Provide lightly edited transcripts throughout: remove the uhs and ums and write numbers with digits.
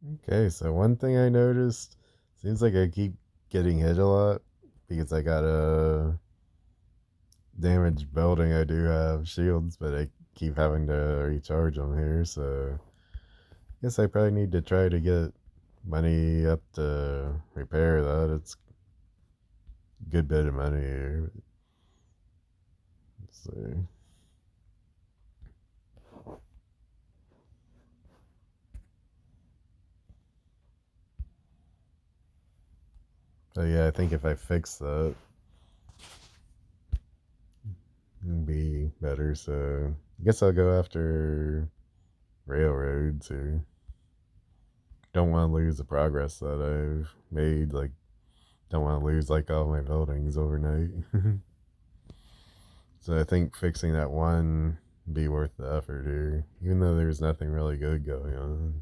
Okay, so one thing I noticed seems like I keep getting hit a lot because I got a damaged building. I do have shields, but I keep having to recharge them here. So I guess I probably need to try to get money up to repair that. It's a good bit of money here. So, but yeah, I think if I fix that, it'll be better. So I guess I'll go after railroads here. Don't want to lose the progress that I've made. Like, don't want to lose like all my buildings overnight. So I think fixing that one be worth the effort here, even though there's nothing really good going on.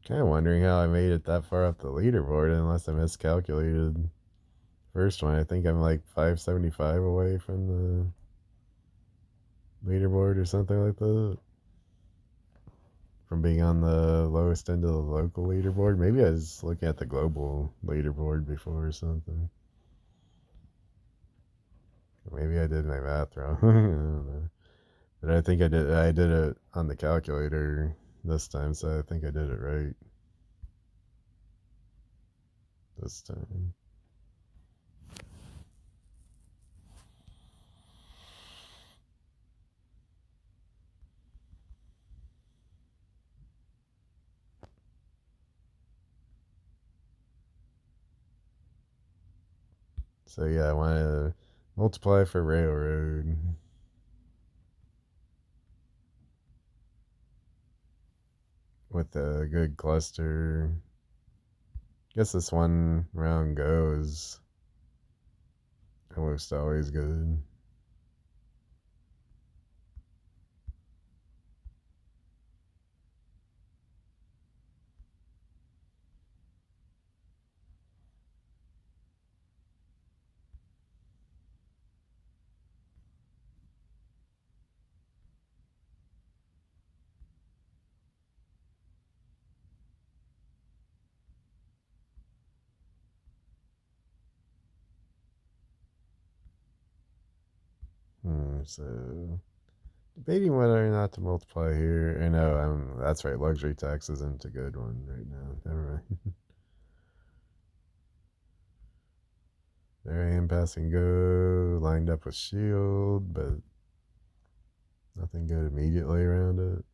Kind of wondering how I made it that far up the leaderboard, unless I miscalculated. First one, I think I'm like 575 away from the leaderboard or something like that. From being on the lowest end of the local leaderboard. Maybe I was looking at the global leaderboard before or something. Maybe I did my math wrong. I don't know. But I think I did it on the calculator this time, so I think I did it right this time. So yeah, I want to multiply for railroad with a good cluster. Guess this one round goes almost always good. So debating whether or not to multiply here. I know that's right. Luxury tax isn't a good one right now. Never mind. There I am passing go, lined up with shield, but nothing good immediately around it.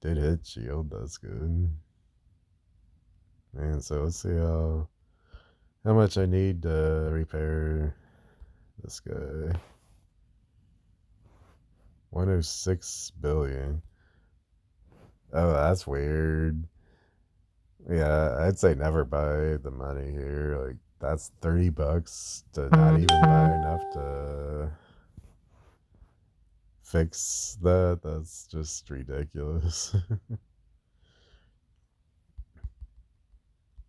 Did hit shield, that's good. And so let's see how much I need to repair this guy. 106 billion. Oh, that's weird. Yeah, I'd say never buy the money here. Like that's $30 to not even buy enough to fix that. That's just ridiculous.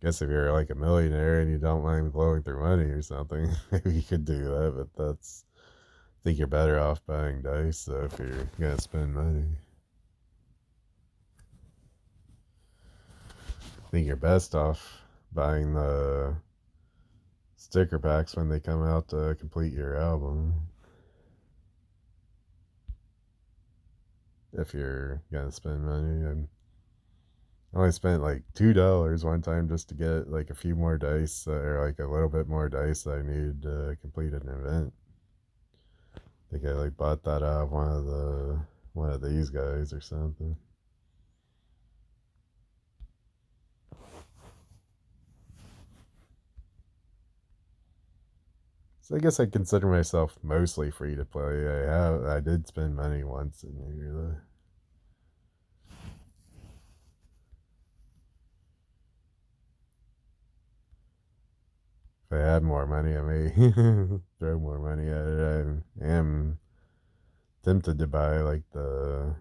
Guess if you're like a millionaire and you don't mind blowing through money or something, maybe you could do that. But I think you're better off buying dice. So if you're gonna spend money, I think you're best off buying the sticker packs when they come out to complete your album. If you're gonna spend money, I only spent like $2 one time just to get like a few more dice or like a little bit more dice that I needed to complete an event. I think I like bought that out of one of these guys or something. So I guess I consider myself mostly free to play. I did spend money once in here though. If I had more money, I may throw more money at it. I am tempted to buy like the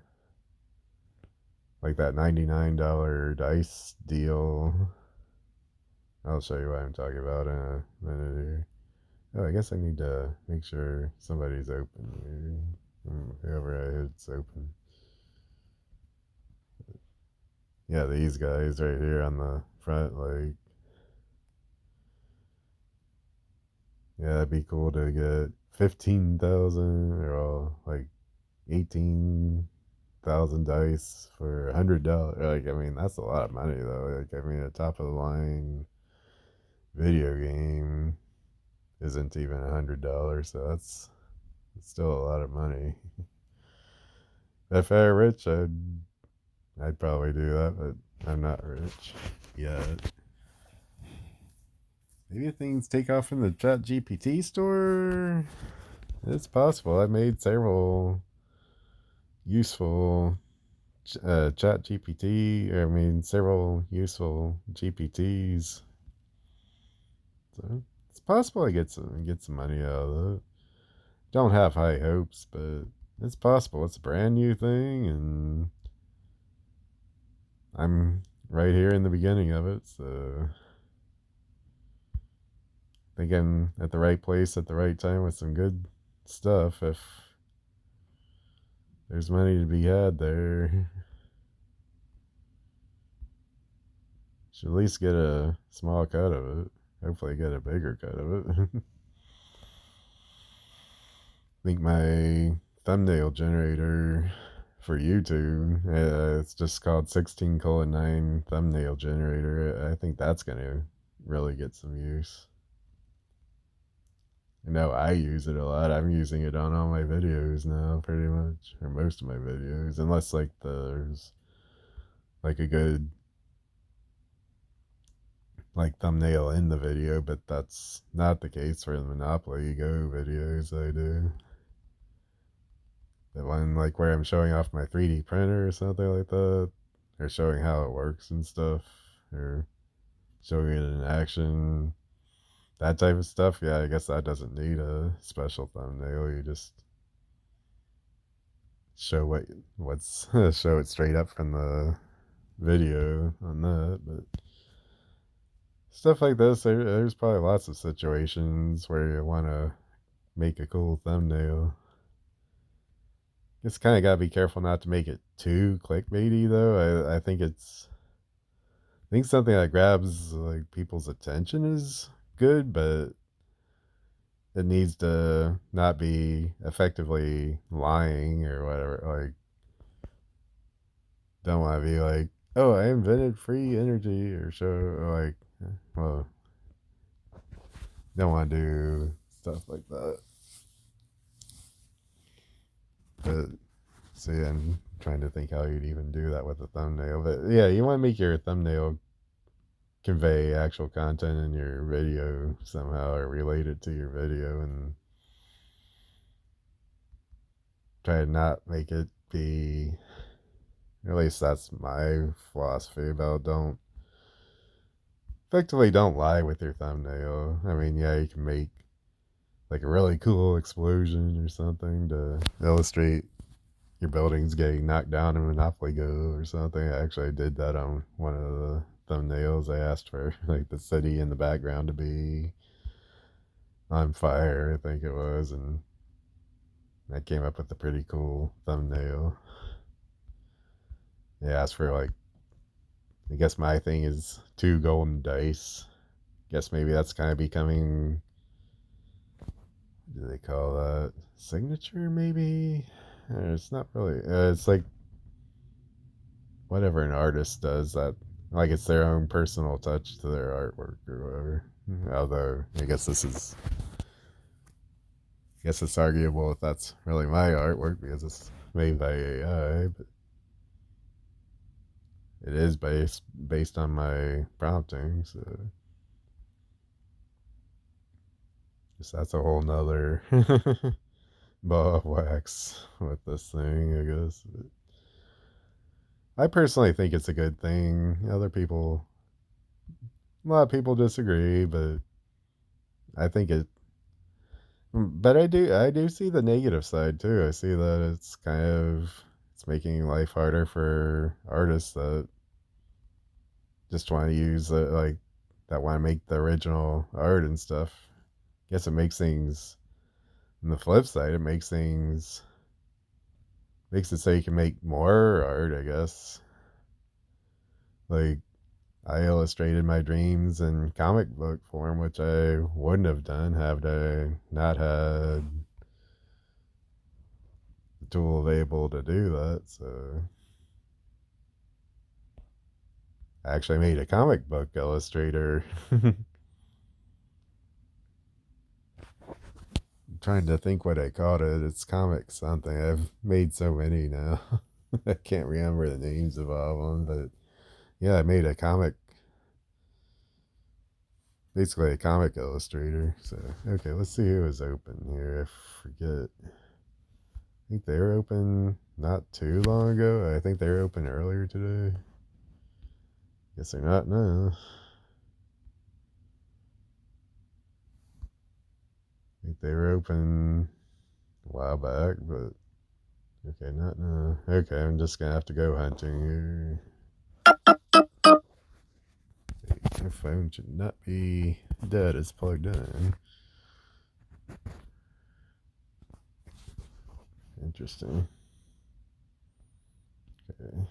like that $99 dice deal. I'll show you what I'm talking about in a minute here. Oh, I guess I need to make sure somebody's open here. Whoever I hit's open. Yeah, these guys right here on the front, like, yeah, that'd be cool to get 15,000 or like 18,000 dice for $100. Like, I mean, that's a lot of money though. Like, I mean, a top of the line video game isn't even $100, so that's still a lot of money. If I were rich, I'd probably do that, but I'm not rich yet. Maybe things take off in the Chat GPT store. It's possible. I made several useful Chat GPT. I mean, several useful GPTs. So it's possible I get some money out of it. Don't have high hopes, but it's possible. It's a brand new thing, and I'm right here in the beginning of it. So I think I'm at the right place at the right time with some good stuff. If there's money to be had there, should at least get a small cut of it. Hopefully, get a bigger cut of it. I think my thumbnail generator for YouTube, it's just called 16:9 thumbnail generator. I think that's gonna really get some use. I know I use it a lot. I'm using it on all my videos now, pretty much, or most of my videos, unless like there's like a good like thumbnail in the video, but that's not the case for the Monopoly Go videos I do. The one like where I'm showing off my 3D printer or something like that, or showing how it works and stuff, or showing it in action, that type of stuff. Yeah, I guess that doesn't need a special thumbnail. You just show what's show it straight up from the video on that. But stuff like this, there's probably lots of situations where you want to make a cool thumbnail. It's kind of got to be careful not to make it too clickbaity though. I think something that grabs like people's attention is good, but it needs to not be effectively lying or whatever. Like, don't want to be like, oh, I invented free energy or show like, well, don't want to do stuff like that. But see, I'm trying to think how you'd even do that with a thumbnail. But yeah, you want to make your thumbnail convey actual content in your video somehow or relate it to your video, and try to not make it be, at least that's my philosophy about don't lie with your thumbnail. I mean, yeah, you can make like a really cool explosion or something to illustrate your building's getting knocked down in Monopoly Go or something. I actually did that on one of the thumbnails. I asked for like the city in the background to be on fire, I think it was, and I came up with a pretty cool thumbnail. They asked for like, I guess my thing is 2 golden dice. Guess maybe that's kind of becoming, what do they call that? Signature, maybe? It's not really. It's like whatever an artist does that, like it's their own personal touch to their artwork or whatever. Although I guess it's arguable if that's really my artwork because it's made by AI, but it is based on my prompting. So guess that's a whole nother ball of wax with this thing, I guess. But I personally think it's a good thing. A lot of people disagree, but I think it. But I do see the negative side too. I see that it's kind of It's making life harder for artists that just want to use it, like that want to make the original art and stuff. Guess it makes things. On the flip side, it makes it so you can make more art. I guess like I illustrated my dreams in comic book form, which I wouldn't have done had I not had the tool available to do that. So I actually made a comic book illustrator. Trying to think what I called it. It's comic something. I've made so many now. I can't remember the names of all of them, but yeah, I made a comic, basically a comic illustrator. So, okay, let's see who is open here. I forget. I think they were open not too long ago. I think they were open earlier today. Guess they're not now. I think they were open a while back, but okay, not now. Okay, I'm just gonna have to go hunting here. My phone should not be dead. It's plugged in. Interesting. Okay.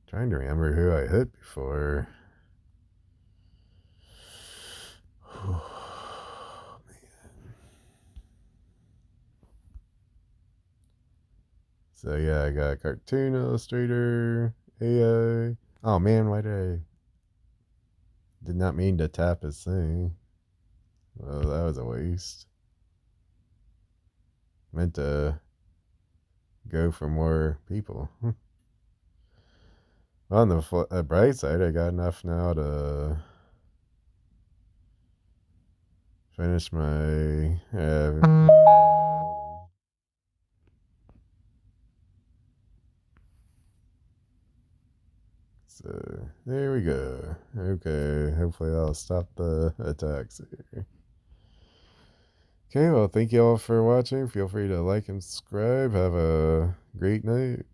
Trying to remember who I hit before. Oh, man. So yeah, I got cartoon illustrator, AI. Oh man, why did not mean to tap his thing. Well, that was a waste. Meant to go for more people. Well, on the bright side, I got enough now to finish my so there we go. Okay, hopefully that'll stop the attacks here. Okay, well, thank you all for watching. Feel free to like and subscribe. Have a great night.